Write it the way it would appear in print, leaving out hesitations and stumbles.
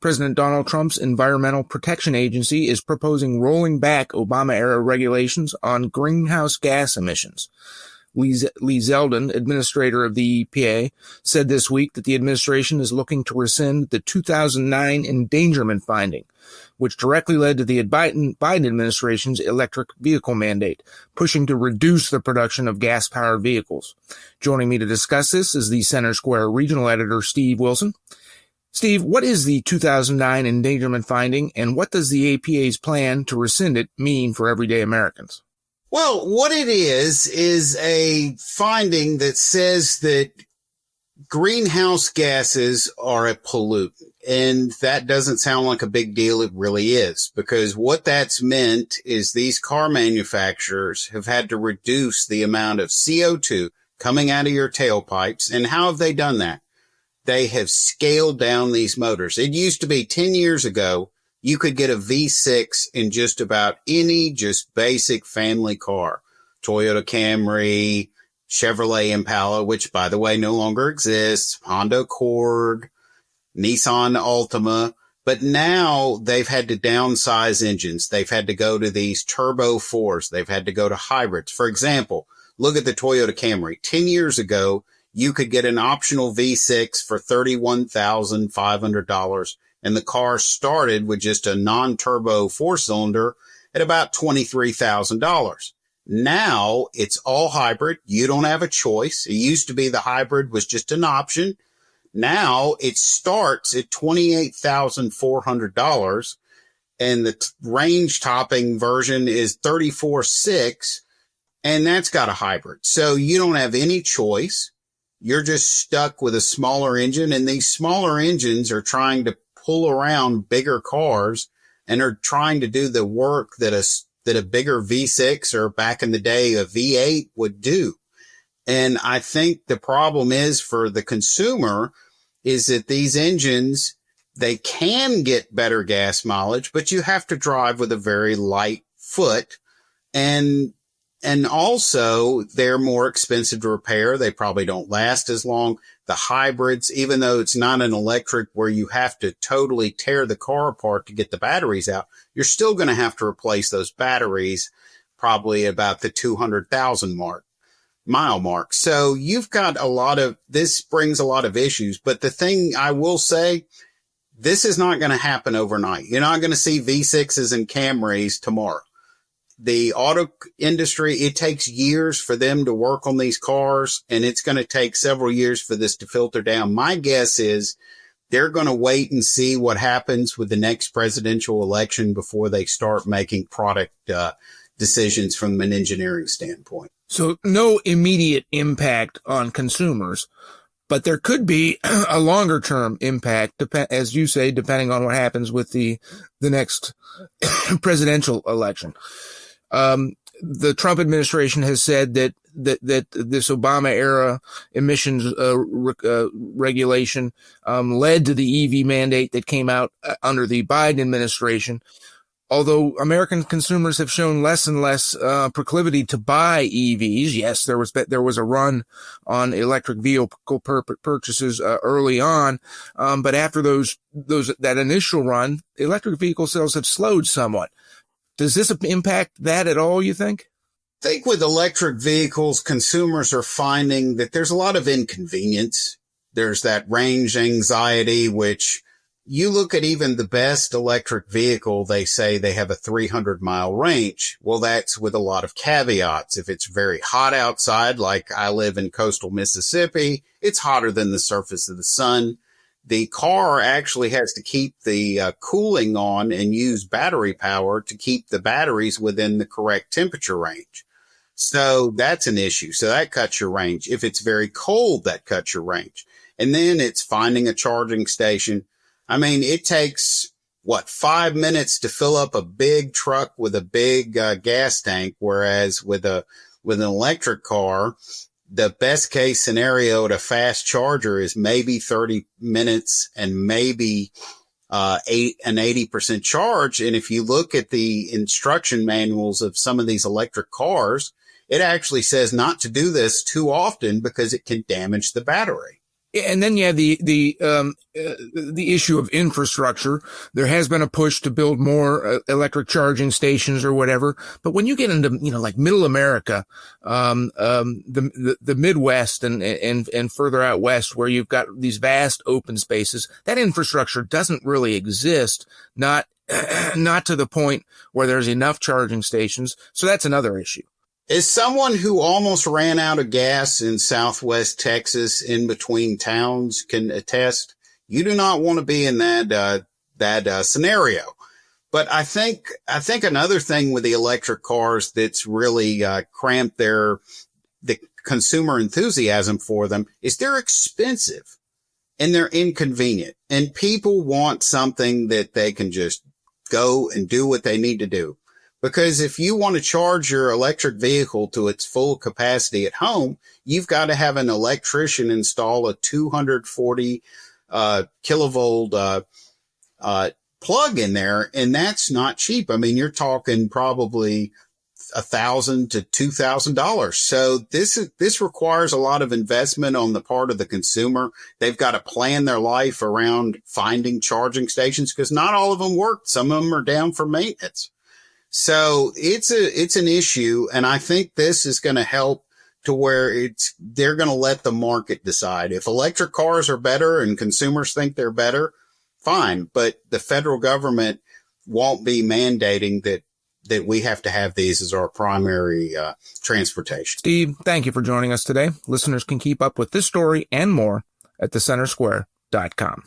President Donald Trump's Environmental Protection Agency is proposing rolling back Obama-era regulations on greenhouse gas emissions. Lee Zeldin, administrator of the EPA, said this week that the administration is looking to rescind the 2009 Endangerment Finding, which directly led to the Biden administration's electric vehicle mandate, pushing to reduce the production of gas-powered vehicles. Joining me to discuss this is the Center Square regional editor, Steve Wilson. Steve, what is the 2009 Endangerment Finding, and what does the EPA's plan to rescind it mean for everyday Americans? Well, what it is a finding that says that greenhouse gases are a pollutant. And that doesn't sound like a big deal. It really is, because what that's meant is these car manufacturers have had to reduce the amount of CO2 coming out of your tailpipes. And how have they done that? They have scaled down these motors. It used to be 10 years ago, you could get a V6 in just about any just basic family car. Toyota Camry, Chevrolet Impala, which by the way no longer exists, Honda Accord, Nissan Altima. But now they've had to downsize engines. They've had to go to these turbo 4s. They've had to go to hybrids. For example, look at the Toyota Camry. 10 years ago, you could get an optional V6 for $31,500. And the car started with just a non-turbo 4-cylinder at about $23,000. Now it's all hybrid. You don't have a choice. It used to be the hybrid was just an option. Now it starts at $28,400, and the range topping version is $34,600, and that's got a hybrid. So you don't have any choice. You're just stuck with a smaller engine, and these smaller engines are trying to pull around bigger cars and are trying to do the work that a bigger V6 or back in the day a V8 would do. And I think the problem is for the consumer is that these engines, they can get better gas mileage, but you have to drive with a very light foot. And also they're more expensive to repair. They probably don't last as long. The hybrids, even though it's not an electric where you have to totally tear the car apart to get the batteries out, you're still going to have to replace those batteries probably about the 200,000 mile mark. So you've got this brings a lot of issues. But the thing I will say, this is not going to happen overnight. You're not going to see V6s and Camrys tomorrow. The auto industry, it takes years for them to work on these cars, and it's going to take several years for this to filter down. My guess is they're going to wait and see what happens with the next presidential election before they start making product decisions from an engineering standpoint. So no immediate impact on consumers, but there could be a longer term impact, as you say, depending on what happens with the next presidential election. The Trump administration has said that this Obama era emissions regulation led to the EV mandate that came out under the Biden administration. Although American consumers have shown less and less proclivity to buy EVs, yes, there was a run on electric vehicle purchases early on, but after that initial run, electric vehicle sales have slowed somewhat. Does this impact that at all, you think? I think with electric vehicles, consumers are finding that there's a lot of inconvenience. There's that range anxiety, which you look at even the best electric vehicle, they say they have a 300-mile range. Well, that's with a lot of caveats. If it's very hot outside, like I live in coastal Mississippi, it's hotter than the surface of the sun. The car actually has to keep the cooling on and use battery power to keep the batteries within the correct temperature range. So that's an issue. So that cuts your range. If it's very cold, that cuts your range. And then it's finding a charging station. I mean, it takes, 5 minutes to fill up a big truck with a big gas tank, whereas with an electric car, the best case scenario at a fast charger is maybe 30 minutes and maybe an 80% charge. And if you look at the instruction manuals of some of these electric cars, it actually says not to do this too often because it can damage the battery. And then you have the issue of infrastructure. There has been a push to build more electric charging stations or whatever. But when you get into, like middle America, the Midwest and further out west where you've got these vast open spaces, that infrastructure doesn't really exist. Not to the point where there's enough charging stations. So that's another issue. As someone who almost ran out of gas in Southwest Texas in between towns can attest, you do not want to be in that scenario. But I think another thing with the electric cars that's really cramped the consumer enthusiasm for them is they're expensive and they're inconvenient, and people want something that they can just go and do what they need to do. Because if you want to charge your electric vehicle to its full capacity at home, you've got to have an electrician install a 240 kilovolt plug in there, and that's not cheap. I mean, you're talking probably $1,000 to $2,000. So this requires a lot of investment on the part of the consumer. They've got to plan their life around finding charging stations because not all of them work. Some of them are down for maintenance. So it's an issue. And I think this is going to help to where they're going to let the market decide. If electric cars are better and consumers think they're better, fine. But the federal government won't be mandating that we have to have these as our primary transportation. Steve, thank you for joining us today. Listeners can keep up with this story and more at thecentersquare.com.